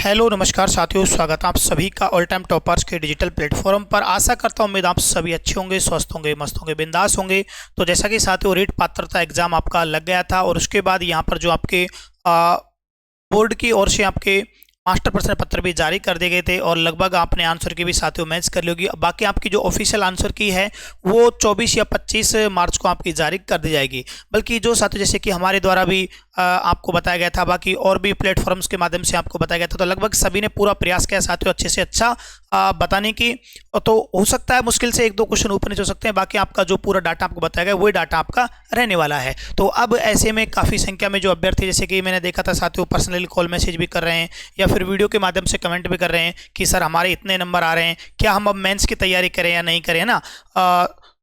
Hello नमस्कार साथियों, स्वागत है आप सभी का ऑल टाइम टॉपर्स के डिजिटल प्लेटफॉर्म पर। आशा करता हूं उम्मीद आप सभी अच्छे होंगे, स्वस्थ होंगे, मस्त होंगे, बिंदास होंगे। तो जैसा कि साथियों रीट पात्रता एग्जाम आपका लग गया था और उसके बाद यहां पर जो आपके बोर्ड की ओर से आपके मास्टर प्रश्न पत्र भी जारी कर दिए गए थे और लगभग आपने आंसर की भी साथियों मैच कर ली होगी। बाकी आपकी जो ऑफिशियल आंसर की है वो 24 या 25 मार्च को आपकी जारी कर दी जाएगी। बल्कि जो साथियों जैसे कि हमारे द्वारा भी आपको बताया गया था, बाकी और भी प्लेटफॉर्म्स के माध्यम से आपको बताया गया था, तो लगभग सभी ने पूरा प्रयास किया साथियों अच्छे से अच्छा बताने की। तो हो सकता है मुश्किल से एक दो क्वेश्चन ऊपर नीचे हो सकते हैं, बाकी आपका जो पूरा डाटा आपको बताया गया वही डाटा आपका रहने वाला है। तो अब ऐसे में काफ़ी संख्या में जो अभ्यर्थी, जैसे कि मैंने देखा था साथियों, पर्सनली कॉल मैसेज भी कर रहे हैं या फिर वीडियो के माध्यम से कमेंट भी कर रहे हैं कि सर हमारे इतने नंबर आ रहे हैं, क्या हम अब मेंस की तैयारी करें या नहीं करें, है ना।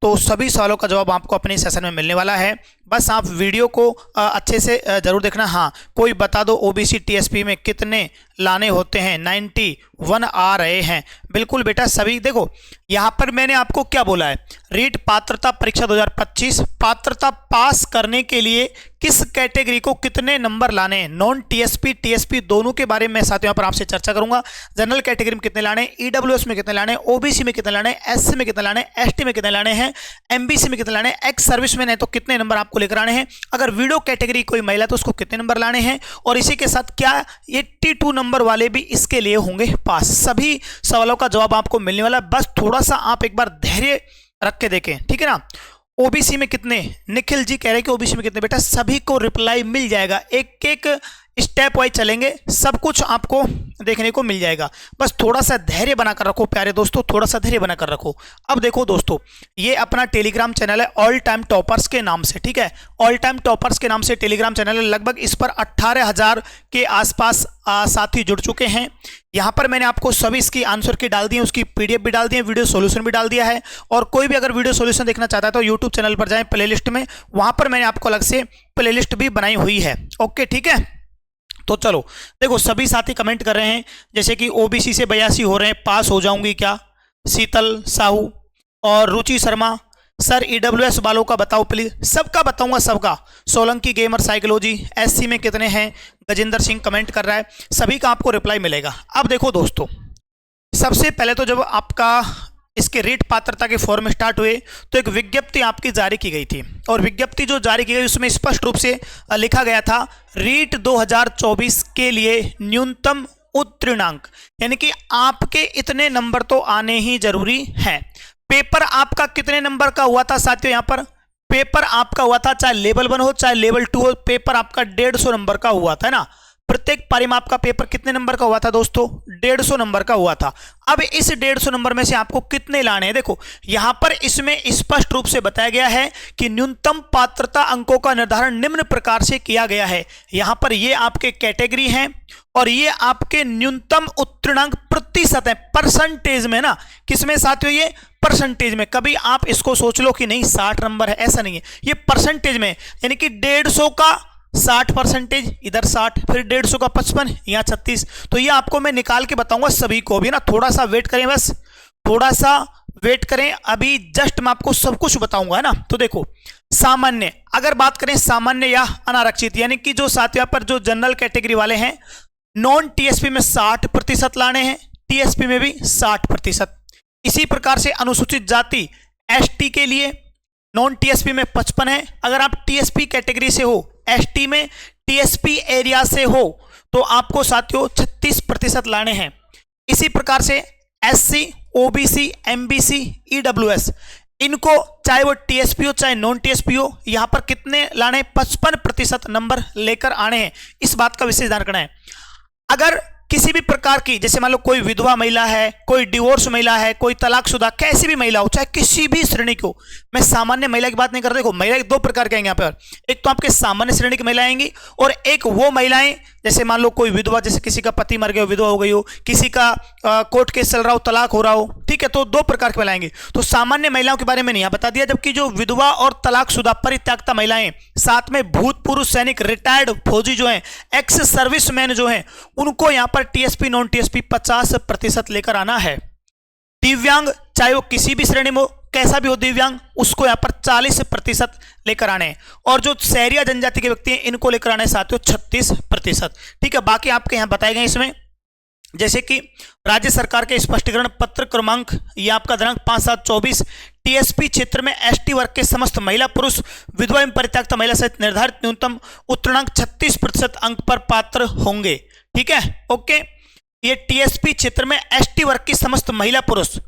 तो सभी सवालों का जवाब आपको अपने सेशन में मिलने वाला है। बस आप वीडियो को अच्छे से जरूर देखना। हाँ, कोई बता दो ओबीसी टीएसपी में कितने लाने होते हैं? 91 आ रहे हैं। बिल्कुल बेटा, सभी देखो यहाँ पर मैंने आपको क्या बोला है, रीट पात्रता परीक्षा 2025 पात्रता पास करने के लिए किस कैटेगरी को कितने नंबर लाने हैं, नॉन टीएसपी टीएसपी दोनों के बारे में साथियों यहाँ पर आपसे चर्चा करूंगा। जनरल कैटेगरी में कितने लाने, ईडब्ल्यूएस में कितने लाने, ओबीसी में कितने लाने, एससी में कितने लाने, एसटी में कितने लाने हैं, एमबीसी में कितने लाने, एक्स सर्विसमैन है तो कितने नंबर आपको लेकर आने हैं, अगर वीडियो कैटेगरी कोई महिला तो उसको कितने नंबर लाने हैं, और इसी के साथ क्या 82 नंबर वाले भी इसके लिए होंगे पास। सभी सवालों का जवाब आपको मिलने वाला है। बस थोड़ा सा आप एक बार धैर्य रख के देखें, ठीक है ना। ओबीसी में कितने, निखिल जी कह रहे हैं कि ओबीसी में कितने, बेटा सभी को रिप्लाई मिल जाएगा, एक एक स्टेप वाइज चलेंगे, सब कुछ आपको देखने को मिल जाएगा। बस थोड़ा सा धैर्य बनाकर रखो प्यारे दोस्तों, थोड़ा सा धैर्य बनाकर रखो। अब देखो दोस्तों, ये अपना टेलीग्राम चैनल है ऑल टाइम टॉपर्स के नाम से, ठीक है, ऑल टाइम टॉपर्स के नाम से टेलीग्राम चैनल है। लगभग इस पर 18,000 के आसपास साथी जुड़ चुके हैं। यहाँ पर मैंने आपको सभी इसकी आंसर की डाल दी है, उसकी पीडीएफ भी डाल दी है, वीडियो सॉल्यूशन भी डाल दिया है। और कोई भी अगर वीडियो सॉल्यूशन देखना चाहता है तो यूट्यूब चैनल पर जाएं, प्लेलिस्ट में, वहां पर मैंने आपको अलग से प्लेलिस्ट भी बनाई हुई है। ओके, ठीक है। तो चलो देखो, सभी साथी कमेंट कर रहे हैं जैसे कि ओबीसी से 82 हो रहे हैं, पास हो जाऊंगी क्या? शीतल साहू और रुचि शर्मा, सर ईडब्ल्यूएस वालों का बताओ प्लीज। सबका बताऊंगा, सबका। सोलंकी गेमर साइकोलॉजी, एससी में कितने हैं? गजेंद्र सिंह कमेंट कर रहा है, सभी का आपको रिप्लाई मिलेगा। अब देखो दोस्तों, सबसे पहले तो जब आपका इसके रीट पात्रता के फॉर्म स्टार्ट हुए तो एक विज्ञप्ति आपकी जारी की गई थी, और विज्ञप्ति जो जारी की गई उसमें स्पष्ट रूप से लिखा गया था रीट 2024 के लिए न्यूनतम उत्तीर्णांक, यानी कि आपके इतने नंबर तो आने ही जरूरी हैं। पेपर आपका कितने नंबर का हुआ था साथियों? यहाँ पर पेपर आपका हुआ था, चाहे लेवल 1 हो चाहे लेवल 2 हो, पेपर आपका 150 नंबर का हुआ था ना। प्रत्येक पारी में आपका पेपर कितने नंबर का हुआ था दोस्तों? 150 नंबर का हुआ था। अब इस 150 नंबर में से आपको कितने लाने हैं? देखो यहां पर इसमें स्पष्ट रूप से बताया गया है कि न्यूनतम पात्रता अंकों का निर्धारण निम्न प्रकार से किया गया है। यहां पर ये आपके कैटेगरी हैं और ये आपके न्यूनतम उत्तीर्णांक प्रतिशत है, परसेंटेज में ना। किसमें साथियों? ये परसेंटेज में। कभी आप इसको सोच लो कि नहीं 60 नंबर है, ऐसा नहीं है, ये परसेंटेज में, यानी कि 150 का 60%, इधर 60, फिर 150 का 55, यहाँ 36। तो ये आपको मैं निकाल के बताऊंगा सभी को भी ना, थोड़ा सा वेट करें, बस थोड़ा सा वेट करें, अभी जस्ट मैं आपको सब कुछ बताऊंगा, है ना। तो देखो सामान्य, अगर बात करें सामान्य या अनारक्षित, यानी कि जो साथियों पर जो जनरल कैटेगरी वाले हैं, नॉन टीएसपी में 60% लाने हैं, टीएसपी में भी 60%। इसी प्रकार से अनुसूचित जाति एसटी के लिए नॉन टीएसपी में 55 है। अगर आप टीएसपी कैटेगरी से हो, एसटी में टीएसपी एरिया से हो, तो आपको साथियों 36% लाने हैं। इसी प्रकार से एससी, ओबीसी, एमबीसी, ईडब्ल्यूएस, इनको चाहे वो टीएसपी हो चाहे नॉन टीएसपी हो, यहां पर कितने लाने? 55% नंबर लेकर आने हैं। इस बात का विशेष ध्यान रखना है। अगर किसी भी प्रकार की, जैसे मान लो कोई विधवा महिला है, कोई डिवोर्स महिला है, कोई तलाकशुदा, कैसी भी महिला हो, चाहे किसी भी श्रेणी की हो, मैं सामान्य महिला की बात नहीं कर रहा। देखो महिला दो प्रकार के आएंगे यहाँ पर, एक तो आपके सामान्य श्रेणी की महिला आएंगी और एक वो महिलाएं जैसे मान लो कोई विधवा, जैसे किसी का पति मर गया हो, विधवा हो गई हो, किसी का कोर्ट केस चल रहा हो, तलाक हो रहा हो, ठीक है, तो दो प्रकार की महिला आएंगी। तो सामान्य महिलाओं के बारे में नहीं यहाँ बता दिया, जबकि जो विधवा और तलाकशुदा परित्यक्ता महिलाएं, साथ में भूतपूर्व सैनिक, रिटायर्ड फौजी जो हैं, एक्स सर्विसमैन जो हैं, उनको यहाँ पर टीएसपी नॉन टीएसपी 50% लेकर आना है। दिव्यांग, चाहे वो किसी भी श्रेणी में हो, कैसा भी हो दिव्यांग, उसको यहाँ पर 40% लेकर आने हैं। और जो शहरी जनजाति के व्यक्ति हैं, इनको लेकर आने साथियों 36%। ठीक है, बाकी आपके यहाँ बताए गए इसमें जैसे कि राज्य सरकार के स्पष्टीकरण पत्र क्रमांक ये आपका दिनांक 5/7/24 टीएसपी क्षेत्र में एसटी वर्ग के समस्त महिला पुरुष विधवा एवं परित्यक्ता महिला सहित निर्धारित न्यूनतम उत्तीर्णांक 36% अंक पर पात्र होंगे। ठीक है, ओके। ये टीएसपी क्षेत्र में एसटी वर्ग की समस्त महिला पुरुष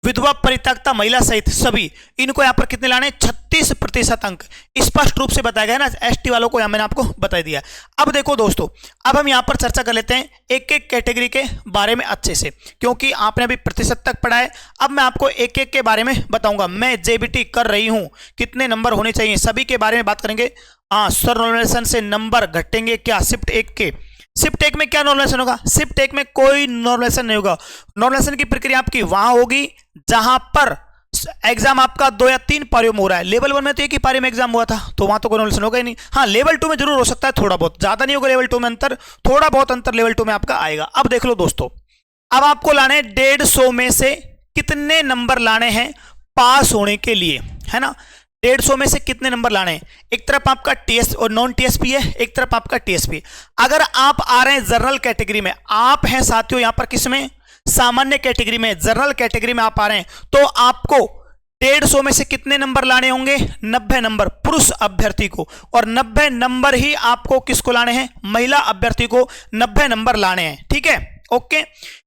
विधवा परित्यक्ता महिला सहित सभी, इनको यहाँ पर कितने लाने, 36% अंक स्पष्ट रूप से बताया गया है ना। एसटी वालों को यहाँ मैंने आपको बता दिया। अब देखो दोस्तों, अब हम यहाँ पर चर्चा कर लेते हैं एक एक कैटेगरी के बारे में अच्छे से, क्योंकि आपने अभी प्रतिशत तक पढ़ा है। अब मैं आपको एक एक के बारे में बताऊंगा। मैं जेबीटी कर रही हूँ, कितने नंबर होने चाहिए सभी के बारे में बात करेंगे। हाँ, सर नॉर्मलाइजेशन से नंबर घटेंगे क्या शिफ्ट 1 के? शिफ्ट 1 में क्या नॉर्मलाइजेशन होगा? शिफ्ट 1 में कोई नॉर्मलाइजेशन नहीं होगा। नॉर्मलाइजेशन की प्रक्रिया आपकी वहां होगी जहां पर एग्जाम आपका 2 या 3 पारियों में हो रहा है। लेवल 1 में तो एक ही पारी में एग्जाम हुआ था, तो वहां तो कोई नॉर्मलाइजेशन होगा ही नहीं। हाँ, लेवल 2 में जरूर हो सकता है, थोड़ा बहुत, ज्यादा नहीं होगा लेवल 2 में अंतर, थोड़ा बहुत अंतर लेवल 2 में आपका आएगा। अब देख लो दोस्तों, अब आपको लाने 150 में से कितने नंबर लाने हैं पास होने के लिए, है ना। 150 में से कितने नंबर लाने हैं? एक तरफ आपका टीएस और नॉन टीएसपी है, एक तरफ आपका टीएसपी। अगर आप आ रहे हैं जनरल कैटेगरी में, आप हैं साथियों यहां पर किसमें, सामान्य कैटेगरी में, जनरल कैटेगरी में आप आ रहे हैं, तो आपको 150 में से कितने नंबर लाने होंगे? 90 नंबर पुरुष अभ्यर्थी को, और 90 नंबर ही आपको किसको लाने हैं? महिला अभ्यर्थी को 90 नंबर लाने हैं। ठीक है, ओके,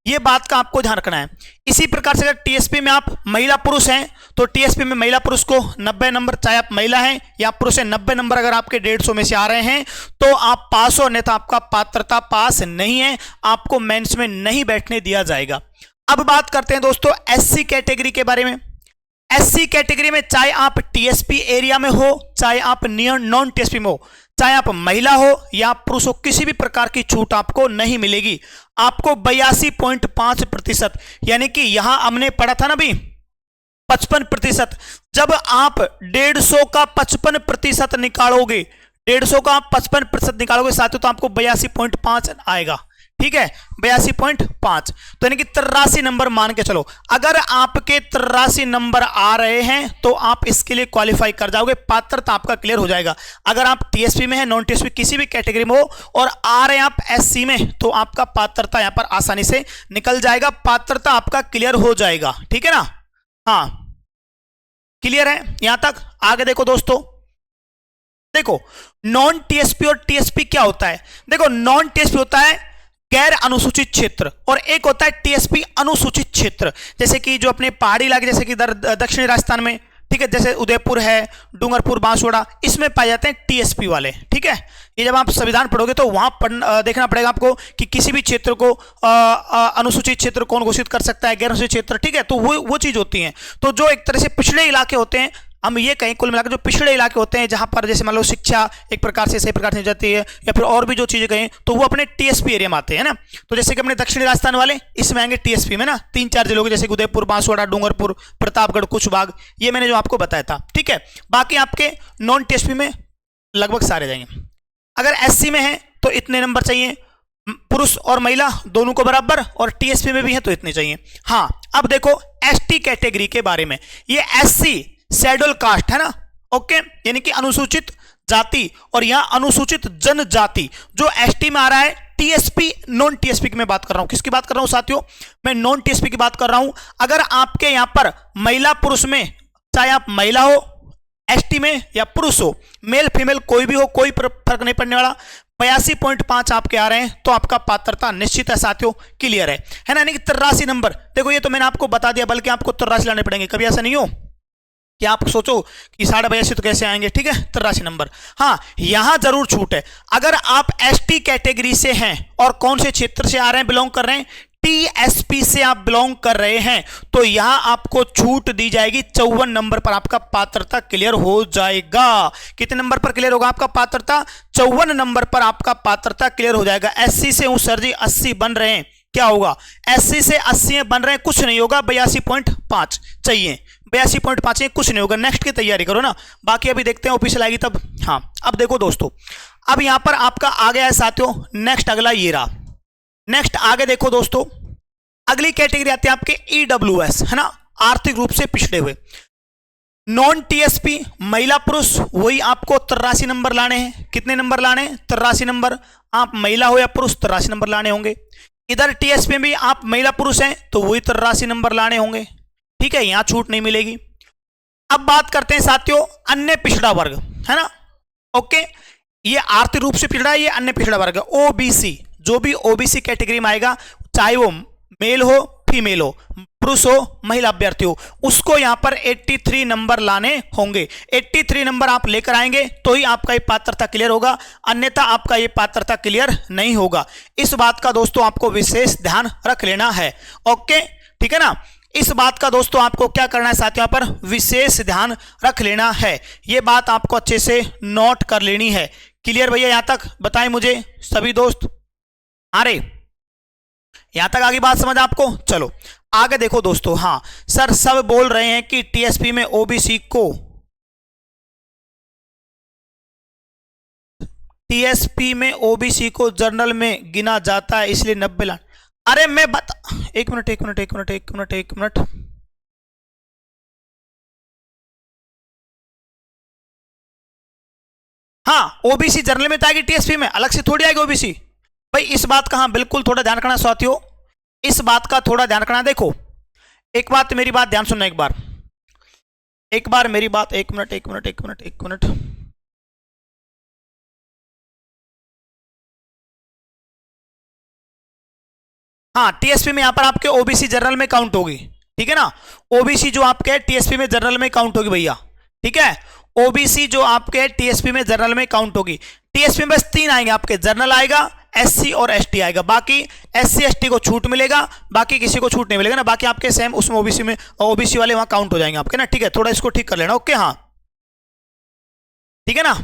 ये बात का आपको ध्यान रखना है। इसी प्रकार से अगर टीएसपी में आप महिला पुरुष हैं तो टीएसपी में महिला पुरुष को 90 नंबर, चाहे आप महिला हैं या पुरुष हैं, 90 नंबर अगर आपके 150 में से आ रहे हैं तो आप पास हो, अन्यथा आपका पात्रता पास नहीं है, आपको मेंस में नहीं बैठने दिया जाएगा। अब बात करते हैं दोस्तों एससी कैटेगरी के बारे में। एससी कैटेगरी में चाहे आप टीएसपी एरिया में हो, चाहे आप नॉन टीएसपी में हो, चाहे आप महिला हो या पुरुष हो, किसी भी प्रकार की छूट आपको नहीं मिलेगी। आपको 82.5%, यानी कि यहां हमने पढ़ा था ना भी 55%, जब आप 150 का 55% निकालोगे, 150 का आप 55% निकालोगे साथियों, तो आपको 82.5 आएगा। ठीक है, 82.5, तो यानी कि 83 नंबर मान के चलो। अगर आपके 83 नंबर आ रहे हैं तो आप इसके लिए क्वालिफाई कर जाओगे, पात्रता आपका क्लियर हो जाएगा। अगर आप टीएसपी में है, नॉन टीएसपी किसी भी कैटेगरी में हो और आ रहे हैं आप एससी में, तो आपका पात्रता यहां पर आसानी से निकल जाएगा, पात्रता आपका क्लियर हो जाएगा। ठीक है ना, हाँ क्लियर है यहां तक। आगे देखो दोस्तों, देखो नॉन टीएसपी और टीएसपी क्या होता है। देखो नॉन टीएसपी होता है गैर अनुसूचित क्षेत्र, और एक होता है टीएसपी अनुसूचित क्षेत्र, जैसे कि जो अपने पहाड़ी इलाके, जैसे कि दक्षिणी राजस्थान में, ठीक है, जैसे उदयपुर है, डूंगरपुर, बांसवाड़ा, इसमें पाए जाते हैं टीएसपी वाले। ठीक है, ये जब आप संविधान पढ़ोगे तो वहां देखना पड़ेगा आपको कि किसी भी क्षेत्र को अनुसूचित क्षेत्र कौन घोषित कर सकता है, गैर अनुसूचित क्षेत्र। ठीक है, तो वो चीज होती है। तो जो एक तरह से पिछड़े इलाके होते हैं, हम ये कहीं कुल मिलाकर जो पिछड़े इलाके होते हैं, जहां पर जैसे मान लो शिक्षा एक प्रकार से सही प्रकार से जाती है, या फिर और भी जो चीजें कहें, तो वो अपने टीएसपी एरिया में आते हैं ना। तो जैसे कि अपने दक्षिणी राजस्थान वाले इसमें आएंगे टीएसपी में ना, 3-4 जिलों के, जैसे उदयपुर, बांसवाड़ा, डूंगरपुर, प्रतापगढ़, कुछ बाग, ये मैंने जो आपको बताया था। ठीक है, बाकी आपके नॉन टीएसपी में लगभग सारे जाएंगे। अगर एससी में है तो इतने नंबर चाहिए, पुरुष और महिला दोनों को बराबर, और टीएसपी में भी है तो इतने चाहिए। हाँ, अब देखो एसटी कैटेगरी के बारे में। ये एससी शेड्यूल कास्ट है ना, ओके, यानी कि अनुसूचित जाति, और यहां अनुसूचित जनजाति जो एसटी में आ रहा है। टीएसपी नॉन टीएसपी की मैं बात कर रहा हूं, किसकी बात कर रहा हूं साथियों, मैं नॉन टीएसपी की बात कर रहा हूं। अगर आपके यहां पर महिला पुरुष में, चाहे आप महिला हो एसटी में या पुरुष हो, मेल फीमेल कोई भी हो, कोई फर्क नहीं पड़ने वाला, 82.5 आपके आ रहे हैं तो आपका पात्रता निश्चित है साथियों, क्लियर है ना। यानी कि 83 नंबर, देखो ये तो मैंने आपको बता दिया, बल्कि आपको 83 लाने पड़ेंगे। कभी ऐसा नहीं हो कि आप सोचो कि 82.5 तो कैसे आएंगे। ठीक है, 83 नंबर। हाँ, यहां जरूर छूट है। अगर आप एसटी कैटेगरी से हैं और कौन से क्षेत्र से आ रहे हैं, बिलोंग कर रहे हैं, टीएसपी से आप बिलोंग कर रहे हैं, तो यहां आपको छूट दी जाएगी। 54 नंबर पर आपका पात्रता क्लियर हो जाएगा। कितने नंबर पर क्लियर होगा आपका पात्रता? 54 नंबर पर आपका पात्रता क्लियर हो जाएगा। एससी से हूं सर जी 80 बन रहे हैं, क्या होगा? एससी से 80 बन रहे हैं, कुछ नहीं होगा, 82.5 चाहिए, 82.5 चाहिए, कुछ नहीं होगा। नेक्स्ट की तैयारी करो ना, बाकी अभी देखते हैं ऑफिशियल आएगी तब। हाँ, अब देखो दोस्तों, अब यहां पर आपका आ गया है साथियों नेक्स्ट, अगला ये रहा। नेक्स्ट आगे देखो दोस्तों, अगली कैटेगरी आती है आपके ईडब्ल्यूएस, है ना, आर्थिक रूप से पिछड़े हुए। नॉन टीएसपी महिला पुरुष, वही आपको 83 नंबर लाने हैं। कितने नंबर लाने हैं? 83 नंबर। आप महिला हो या पुरुष 83 नंबर लाने होंगे। इधर टीएसपी में भी आप महिला पुरुष हैं तो वही 83 नंबर लाने होंगे, ठीक है, यहां छूट नहीं मिलेगी। अब बात करते हैं साथियों अन्य पिछड़ा वर्ग, है ना, ओके, ये आर्थिक रूप से पिछड़ा है, ये अन्य पिछड़ा वर्ग है। ओबीसी, जो भी ओबीसी कैटेगरी में आएगा, चाहे वो मेल हो फीमेल हो, पुरुष हो महिला अभ्यर्थी हो, उसको यहां पर 83 नंबर लाने होंगे। 83 नंबर आप लेकर आएंगे तो ही आपका ये पात्रता क्लियर होगा, अन्यथा आपका ये पात्रता क्लियर नहीं होगा। इस बात का दोस्तों आपको विशेष ध्यान रख लेना है, ओके, ठीक है ना। इस बात का दोस्तों आपको क्या करना है साथियों, पर विशेष ध्यान रख लेना है, ये बात आपको अच्छे से नोट कर लेनी है। क्लियर भैया, यहां तक बताएं मुझे सभी दोस्त, अरे यहां तक आगे बात समझ आपको। चलो आगे देखो दोस्तों, हाँ सर सब बोल रहे हैं कि टीएसपी में ओबीसी को, टीएसपी में ओबीसी को जर्नल में गिना जाता है इसलिए 90 लाख। अरे मैं बता, एक मिनट, हाँ ओबीसी जर्नल में तो आएगी, टीएसपी में अलग से थोड़ी आएगी ओबीसी भाई। इस बात का हाँ बिल्कुल थोड़ा ध्यान रखना साथियों, इस बात का थोड़ा ध्यान रखना। देखो एक बात, मेरी बात ध्यान सुनना, एक बार मेरी बात, एक मिनट। हाँ टीएसपी में यहां पर आपके ओबीसी जनरल में काउंट होगी, ठीक है ना, ओबीसी जो आपके टीएसपी में जनरल में काउंट होगी भैया, ठीक है, ओबीसी जो आपके टीएसपी में जनरल में काउंट होगी। टीएसपी में बस 3 आएंगे आपके, जनरल आएगा, एससी और एसटी आएगा, बाकी एससी एसटी को छूट मिलेगा, बाकी किसी को छूट नहीं मिलेगा ना, बाकी आपके सेम उसमें ओबीसी में, ओबीसी वाले वहां काउंट हो जाएंगे आपके ना, ठीक है, थोड़ा इसको ठीक कर लेना, ओके, हाँ ठीक है ना,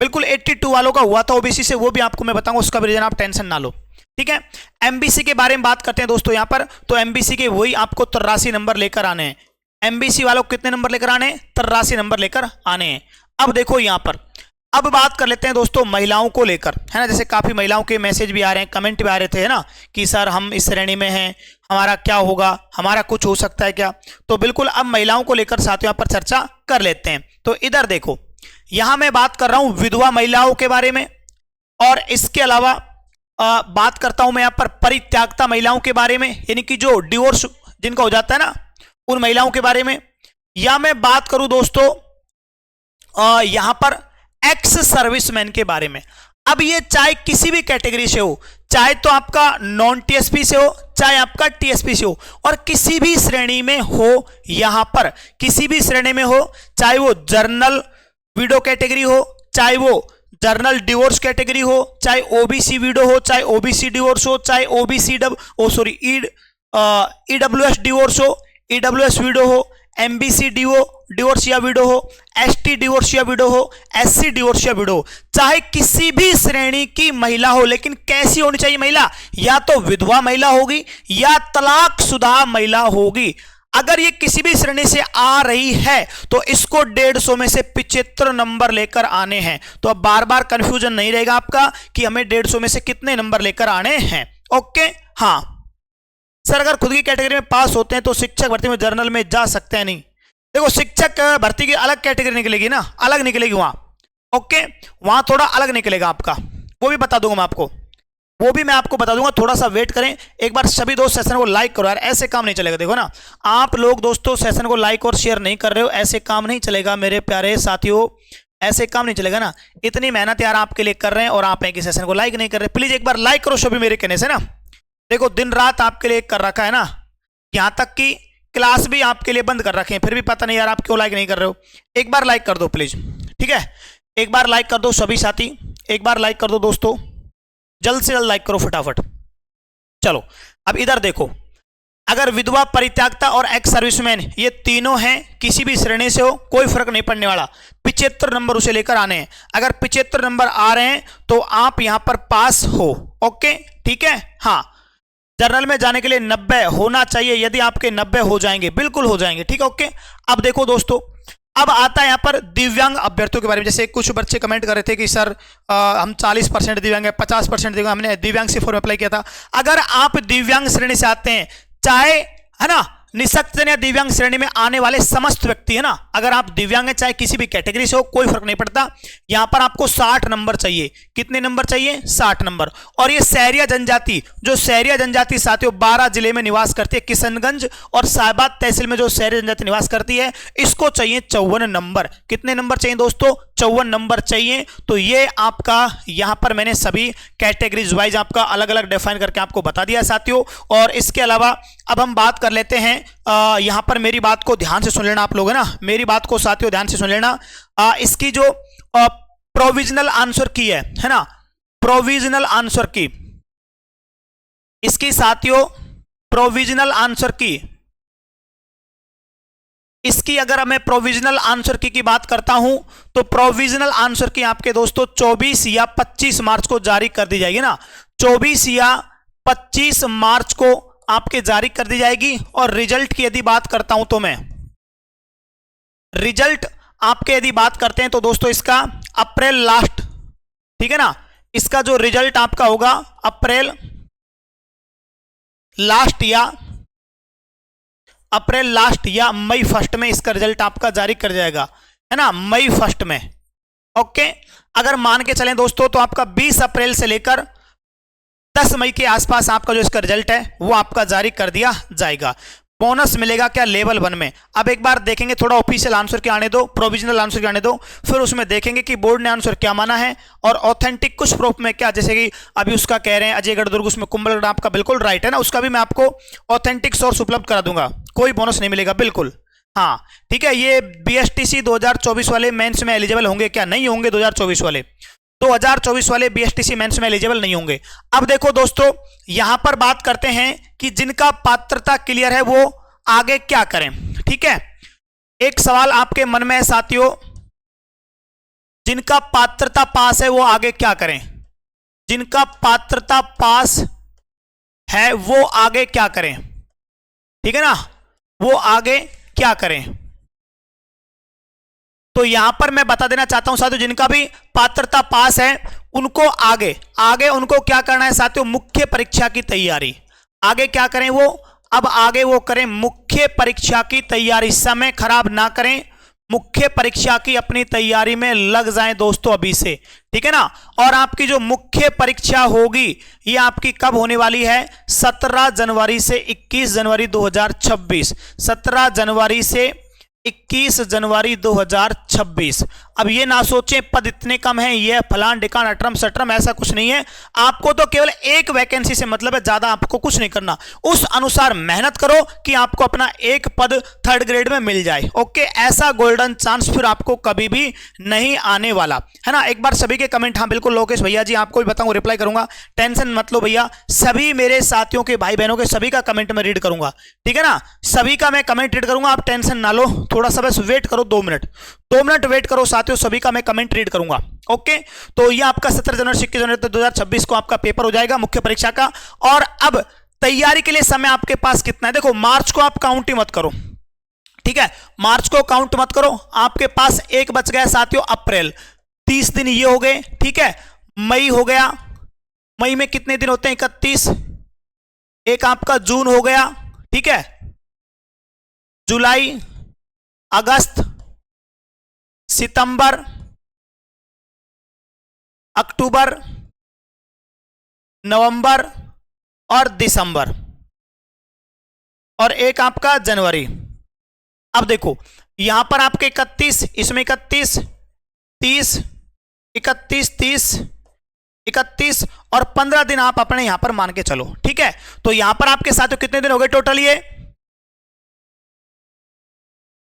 बिल्कुल 82 वालों का हुआ था ओबीसी से, वो भी आपको मैं बताऊंगा, उसका भी रीजन आप टेंशन ना लो, ठीक है। एमबीसी के बारे में बात करते हैं दोस्तों यहां पर, तो एमबीसी के वही आपको 83 नंबर लेकर आने हैं। एमबीसी वालों को कितने नंबर लेकर आने हैं, 83 नंबर लेकर आने हैं। अब देखो यहां पर, अब बात कर लेते हैं दोस्तों महिलाओं को लेकर, है ना, जैसे काफी महिलाओं के मैसेज भी आ रहे हैं, कमेंट भी आ रहे थे, है ना, कि सर हम इस श्रेणी में हैं, हमारा क्या होगा, हमारा कुछ हो सकता है क्या। तो बिल्कुल अब महिलाओं को लेकर साथियों पर चर्चा कर लेते हैं। तो इधर देखो, यहां मैं बात कर रहा हूं विधवा महिलाओं के बारे में, और इसके अलावा बात करता हूं मैं यहां पर परित्यागता महिलाओं के बारे में, यानी कि जो डिवोर्स जिनका हो जाता है ना, उन महिलाओं के बारे में। या मैं बात करूं दोस्तों यहां पर एक्स सर्विसमैन के बारे में। अब ये चाहे किसी भी कैटेगरी से हो, चाहे तो आपका नॉन टीएसपी से हो, चाहे आपका टीएसपी से हो, और किसी भी श्रेणी में हो, यहां पर किसी भी श्रेणी में हो, चाहे वो जर्नल विडो कैटेगरी हो, चाहे वो जर्नल डिवोर्स कैटेगरी हो, चाहे ओबीसी विडो हो, चाहे ओबीसी डिवोर्स हो, चाहे ओबीसी ईडब्ल्यूएस डिवोर्स हो, ईडब्ल्यूएस विडो हो, एमबीसी डिवोर्स या विडो हो, एसटी डिवोर्स या विडो हो, एससी डिवोर्स या विडो हो, चाहे किसी भी श्रेणी की महिला हो, लेकिन कैसी होनी चाहिए महिला, या तो विधवा महिला होगी या तलाकशुदा महिला होगी। अगर ये किसी भी श्रेणी से आ रही है तो इसको 150 में से 75 नंबर लेकर आने हैं। तो अब बार बार कंफ्यूजन नहीं रहेगा आपका कि हमें 150 में से कितने नंबर लेकर आने हैं, ओके। हाँ सर अगर खुद की कैटेगरी में पास होते हैं तो शिक्षक भर्ती में जर्नल में जा सकते हैं, नहीं, देखो शिक्षक भर्ती की अलग कैटेगरी निकलेगी ना, अलग निकलेगी वहां, ओके, वहां थोड़ा अलग निकलेगा आपका, वो भी बता दूंगा मैं आपको, वो भी मैं आपको बता दूंगा, थोड़ा सा वेट करें। एक बार सभी दोस्त सेशन को लाइक करो यार, ऐसे काम नहीं चलेगा, देखो ना आप लोग दोस्तों सेशन को लाइक और शेयर नहीं कर रहे हो, ऐसे काम नहीं चलेगा मेरे प्यारे साथियों, ऐसे काम नहीं चलेगा ना। इतनी मेहनत यार आपके लिए कर रहे हैं और आप एक ही सेशन को लाइक नहीं कर रहे, प्लीज एक बार लाइक करो सभी मेरे कहने से ना, देखो दिन रात आपके लिए कर रखा है ना, यहां तक कि क्लास भी आपके लिए बंद कर रखे हैं, फिर भी पता नहीं यार आप क्यों लाइक नहीं कर रहे हो। एक बार लाइक कर दो प्लीज, ठीक है, एक बार लाइक कर दो सभी साथी, एक बार लाइक कर दो दोस्तों, जल्द से जल्द लाइक करो फटाफट। चलो अब इधर देखो, अगर विधवा परित्यागता और एक्स सर्विसमैन ये तीनों हैं, किसी भी श्रेणी से हो कोई फर्क नहीं पड़ने वाला, 75 नंबर उसे लेकर आने हैं। अगर 75 नंबर आ रहे हैं तो आप यहां पर पास हो, ओके ठीक है। हाँ जर्नल में जाने के लिए 90 होना चाहिए, यदि आपके 90 हो जाएंगे बिल्कुल हो जाएंगे, ठीक है ओके। अब देखो दोस्तों, अब आता है यहां पर दिव्यांग अभ्यर्थियों के बारे में। जैसे कुछ बच्चे कमेंट कर रहे थे कि सर हम 40% दिव्यांग है, 50% दिव्यांग, हमने दिव्यांग C4 में अप्लाई किया था। अगर आप दिव्यांग श्रेणी से आते हैं, चाहे है ना निःशक्तजन या दिव्यांग श्रेणी में आने वाले समस्त व्यक्ति है ना, अगर आप दिव्यांग हैं चाहे किसी भी कैटेगरी से हो कोई फर्क नहीं पड़ता, यहां पर आपको 60 नंबर चाहिए। कितने नंबर चाहिए? 60 नंबर। और ये शहरिया जनजाति, जो शहरिया जनजाति साथियों 12 जिले में निवास करती है, किशनगंज और साहिबाद तहसील में जो शहरी जनजाति निवास करती है, इसको चाहिए 54 नंबर। कितने नंबर चाहिए दोस्तों? 54 नंबर चाहिए। तो ये आपका यहां पर मैंने सभी कैटेगरीज वाइज आपका अलग अलग डिफाइन करके आपको बता दिया साथियों। और इसके अलावा अब हम बात कर लेते हैं, यहां पर मेरी बात को ध्यान से सुन लेना आप लोग, है ना, मेरी बात को साथियों ध्यान से सुन लेना। इसकी जो प्रोविजनल आंसर की है ना, प्रोविजनल आंसर की, इसकी साथियों प्रोविजनल आंसर की, इसकी अगर मैं प्रोविजनल आंसर की बात करता हूं तो प्रोविजनल आंसर की आपके दोस्तों 24 या 25 मार्च को जारी कर दी जाएगी ना, 24 या 25 मार्च को आपके जारी कर दी जाएगी। और रिजल्ट की यदि बात करता हूं तो मैं रिजल्ट आपके यदि बात करते हैं तो दोस्तों इसका अप्रैल लास्ट, ठीक है ना, इसका जो रिजल्ट आपका होगा अप्रैल लास्ट या मई फर्स्ट में इसका रिजल्ट आपका जारी कर जाएगा, है ना, मई फर्स्ट में। ओके, अगर मान के चलें दोस्तों तो आपका 20 अप्रैल से लेकर 10 मई के आसपास आपका जो इसका रिजल्ट है वो आपका जारी कर दिया जाएगा। बोनस मिलेगा क्या? लेवल 1 में। अब एक बार देखेंगे, थोड़ा ऑफिशियल आंसर के आने दो, प्रोविजनल आंसर के आने दो, फिर उसमें देखेंगे कि बोर्ड ने आंसर क्या माना है और ऑथेंटिक कुछ प्रूफ में क्या, जैसे कि अभी उसका कह रहे हैं अजयगढ़ दुर्ग, उसमें कुंभलगढ़ आपका बिल्कुल राइट है ना, उसका भी मैं आपको ऑथेंटिक सोर्स उपलब्ध करा दूंगा, कोई बोनस नहीं मिलेगा बिल्कुल। हाँ ठीक है, ये BSTC 2024 वाले मेंस में एलिजिबल होंगे क्या? नहीं होंगे। 2024 वाले BSTC मेंस में एलिजिबल नहीं होंगे। अब देखो दोस्तों, यहां पर बात करते हैं कि जिनका पात्रता क्लियर है वो आगे क्या करें। ठीक है, एक सवाल आपके मन में है साथियों, जिनका पात्रता पास है वो आगे क्या करें? जिनका पात्रता पास है वो आगे क्या करें? ठीक है ना, वो आगे क्या करें? तो यहां पर मैं बता देना चाहता हूं साथियों, जिनका भी पात्रता पास है उनको आगे उनको क्या करना है साथियों? मुख्य परीक्षा की तैयारी। आगे क्या करें वो? अब आगे वो करें मुख्य परीक्षा की तैयारी, समय खराब ना करें, मुख्य परीक्षा की अपनी तैयारी में लग जाएं दोस्तों अभी से। ठीक है ना, और आपकी जो मुख्य परीक्षा होगी ये आपकी कब होने वाली है? 17 जनवरी से 21 जनवरी 2026। 17 जनवरी से 21 जनवरी 2026। अब ये ना सोचें पद इतने कम हैं, ये फलान डिकान अटरम सटरम, ऐसा कुछ नहीं है। आपको तो केवल एक वैकेंसी से मतलब है, ज्यादा आपको कुछ नहीं करना, उस अनुसार मेहनत करो कि आपको अपना एक पद 3rd ग्रेड में मिल जाए। ओके, ऐसा गोल्डन चांस फिर आपको कभी भी नहीं आने वाला है ना। एक बार सभी के कमेंट, हाँ बिल्कुल लोकेश भैया जी आपको भी बताऊंगा, रिप्लाई करूंगा, टेंशन मत लो भैया। सभी मेरे साथियों के भाई बहनों के सभी का कमेंट में रीड करूंगा, ठीक है ना, सभी का मैं कमेंट रीड करूंगा, आप टेंशन ना लो, थोड़ा सा बस वेट करो, 2 मिनट वेट करो साथियों, सभी का मैं कमेंट रीड करूंगा। ओके, तो ये आपका 17 जनवरी 21 जनवरी 2026 को आपका पेपर हो जाएगा मुख्य परीक्षा का। और अब तैयारी के लिए समय आपके पास कितना है? देखो, मार्च को आप काउंट ही मत करो, ठीक है, मार्च को काउंट मत करो, आपके पास एक बच गया साथियों अप्रैल, 30 दिन ये हो गए। ठीक है, मई हो गया, मई में कितने दिन होते हैं? 31। एक आपका जून हो गया, ठीक है, जुलाई, अगस्त, सितंबर, अक्टूबर, नवंबर और दिसंबर, और एक आपका जनवरी। अब देखो यहां पर आपके 31, इसमें 31, 30, 31, 30, 31 और 15 दिन आप अपने यहां पर मान के चलो। ठीक है, तो यहां पर आपके साथ कितने दिन हो गए टोटल? ये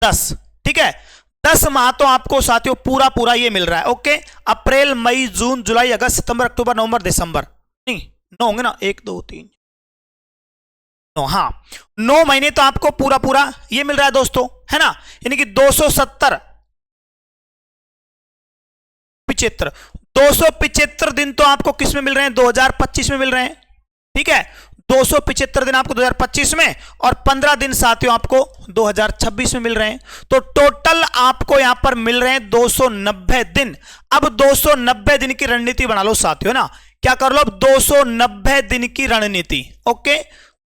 10। ठीक है, 10 माह तो आपको साथियों पूरा ये मिल रहा है। ओके, अप्रैल, मई, जून, जुलाई, अगस्त, सितंबर, अक्टूबर, नवंबर, दिसंबर, नहीं 9 होंगे ना, 1 2 3 9, हाँ 9 महीने तो आपको पूरा ये मिल रहा है दोस्तों, है ना, यानी कि 275 दिन तो आपको किस में मिल रहे हैं? 2025 में मिल रहे हैं। ठीक है, 275 दिन आपको 2025 में और 15 दिन साथियों आपको 2026 में मिल रहे हैं। तो टोटल आपको यहां पर मिल रहे हैं 290 दिन। अब 290 दिन की रणनीति बना लो साथियों, ना क्या कर लो? अब 290 दिन की रणनीति। ओके,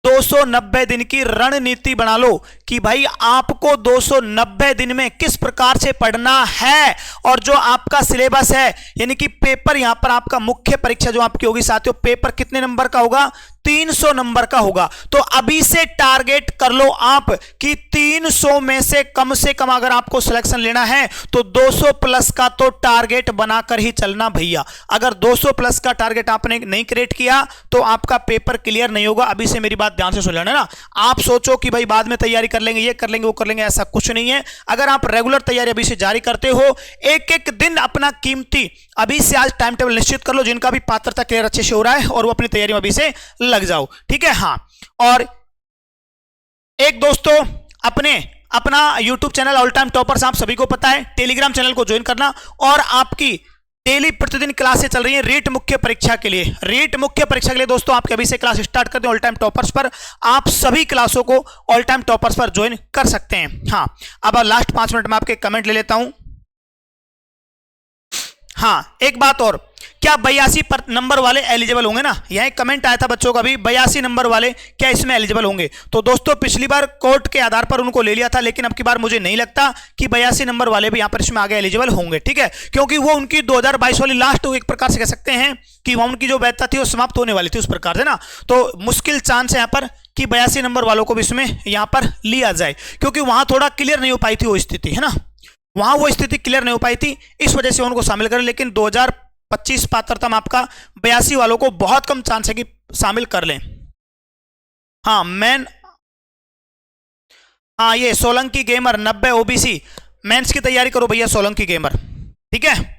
290 दिन की रणनीति बना लो कि भाई आपको 290 दिन में किस प्रकार से पढ़ना है, और जो आपका सिलेबस है यानी कि पेपर यहां पर आपका मुख्य परीक्षा जो आपकी होगी साथियों, पेपर कितने नंबर का होगा, 300 नंबर का होगा। तो अभी से टारगेट कर लो आप कि 300 में से कम अगर आपको सिलेक्शन लेना है तो 200 प्लस का तो टारगेट बनाकर ही चलना भैया। अगर 200 प्लस का टारगेट आपने नहीं क्रिएट किया तो आपका पेपर क्लियर नहीं होगा। अभी से मेरी बात ध्यान से सुन लेना ना। आप सोचो कि भाई बाद में तैयारी कर लेंगे, ये कर लेंगे, वो कर लेंगे, ऐसा कुछ नहीं है। अगर आप रेगुलर तैयारी अभी से जारी करते हो, एक एक दिन अपना कीमती अभी से आज टाइम टेबल निश्चित कर लो, जिनका भी पात्रता क्लियर अच्छे से हो रहा है, और वो अपनी तैयारी में अभी से लग जाओ, ठीक है। हाँ, और एक दोस्तों अपना YouTube channel all time toppers आप सभी को पता है, टेलीग्राम चैनल को ज्वाइन करना, और आपकी डेली प्रतिदिन क्लासें चल रही हैं रीट मुख्य परीक्षा के लिए। रीट मुख्य परीक्षा के लिए दोस्तों आपके अभी से क्लास स्टार्ट कर दें ऑल टाइम टॉपर्स पर। आप सभी क्लासों को ऑल टाइम टॉपर्स पर ज्वाइन कर सकते हैं। हाँ, अब लास्ट 5 मिनट में आपके कमेंट ले लेता हूं। हाँ, एक बात और, क्या 82 नंबर वाले एलिजिबल होंगे ना? यह एक कमेंट आया था बच्चों का भी, 82 नंबर वाले क्या इसमें एलिजिबल होंगे? तो दोस्तों पिछली बार कोर्ट के आधार पर उनको ले लिया था, लेकिन अब की बार मुझे नहीं लगता कि 82 नंबर वाले भी यहां पर इसमें आगे एलिजिबल होंगे, ठीक है, क्योंकि वो उनकी 2022 वाली लास्ट एक प्रकार से कह सकते हैं कि वहां उनकी जो वैधता थी वो समाप्त होने वाली थी उस प्रकार से ना। तो मुश्किल चांस है यहाँ पर कि 82 नंबर वालों को भी इसमें यहां पर लिया जाए, क्योंकि वहां थोड़ा क्लियर नहीं हो पाई थी वो स्थिति, है ना, वहां वो स्थिति क्लियर नहीं हो पाई थी, इस वजह से उनको शामिल करें। लेकिन 2025 पात्रता में आपका 82 वालों को बहुत कम चांस है कि शामिल कर लें। हाँ हाँ, ये सोलंकी गेमर 90 ओबीसी मेंस की तैयारी करो भैया, सोलंकी गेमर, ठीक है।